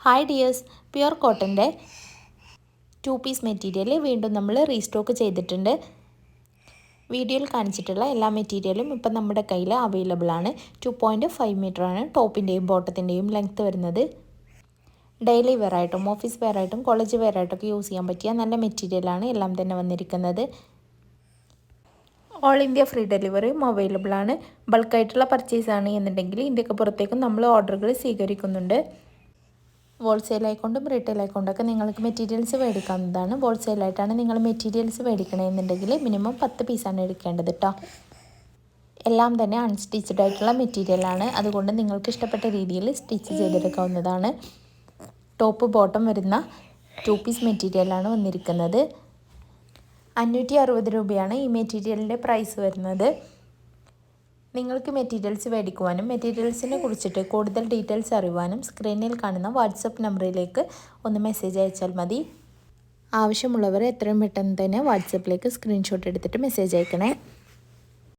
Hi dears, pure കോട്ടൻ്റെ 2 piece material വീണ്ടും നമ്മൾ റീസ്റ്റോക്ക് ചെയ്തിട്ടുണ്ട്. വീഡിയോയിൽ കാണിച്ചിട്ടുള്ള എല്ലാ മെറ്റീരിയലും ഇപ്പം നമ്മുടെ കയ്യിൽ അവൈലബിൾ ആണ്. 2.5 മീറ്ററാണ് ടോപ്പിൻ്റെയും ബോട്ടത്തിൻ്റെയും ലെങ്ത്ത് വരുന്നത്. ഡെയിലി വെയർ ആയിട്ടും ഓഫീസ് വെയർ ആയിട്ടും കോളേജ് വെയർ ആയിട്ടൊക്കെ യൂസ് ചെയ്യാൻ പറ്റിയ നല്ല മെറ്റീരിയലാണ് എല്ലാം തന്നെ വന്നിരിക്കുന്നത്. ഓൾ ഇന്ത്യ ഫ്രീ ഡെലിവറിയും അവൈലബിൾ ആണ്. ബൾക്കായിട്ടുള്ള പർച്ചേസ് ആണ് എന്നുണ്ടെങ്കിൽ ഇന്ത്യക്ക് പുറത്തേക്കും നമ്മൾ ഓർഡറുകൾ സ്വീകരിക്കുന്നുണ്ട്. ഹോൾസെയിൽ ആയിക്കൊണ്ടും റീറ്റെയിൽ ആയിക്കൊണ്ടൊക്കെ നിങ്ങൾക്ക് മെറ്റീരിയൽസ് മേടിക്കാവുന്നതാണ്. ഹോൾസെയിലായിട്ടാണ് നിങ്ങൾ മെറ്റീരിയൽസ് മേടിക്കണമെന്നുണ്ടെങ്കിൽ മിനിമം 10 പീസാണ് എടുക്കേണ്ടത് കേട്ടോ. എല്ലാം തന്നെ അൺസ്റ്റിച്ചഡ് ആയിട്ടുള്ള മെറ്റീരിയലാണ്, അതുകൊണ്ട് നിങ്ങൾക്ക് ഇഷ്ടപ്പെട്ട രീതിയിൽ സ്റ്റിച്ച് ചെയ്തെടുക്കാവുന്നതാണ്. ടോപ്പ് ബോട്ടം വരുന്ന 2 പീസ് മെറ്റീരിയലാണ് വന്നിരിക്കുന്നത്. 560 രൂപയാണ് ഈ മെറ്റീരിയലിൻ്റെ പ്രൈസ് വരുന്നത്. നിങ്ങൾക്ക് മെറ്റീരിയൽസ് മേടിക്കുവാനും മെറ്റീരിയൽസിനെ കുറിച്ചിട്ട് കൂടുതൽ ഡീറ്റെയിൽസ് അറിയുവാനും സ്ക്രീനിൽ കാണുന്ന വാട്സപ്പ് നമ്പറിലേക്ക് ഒന്ന് മെസ്സേജ് അയച്ചാൽ മതി. ആവശ്യമുള്ളവർ എത്രയും പെട്ടെന്ന് തന്നെ വാട്സപ്പിലേക്ക് സ്ക്രീൻഷോട്ട് എടുത്തിട്ട് മെസ്സേജ് അയക്കണേ.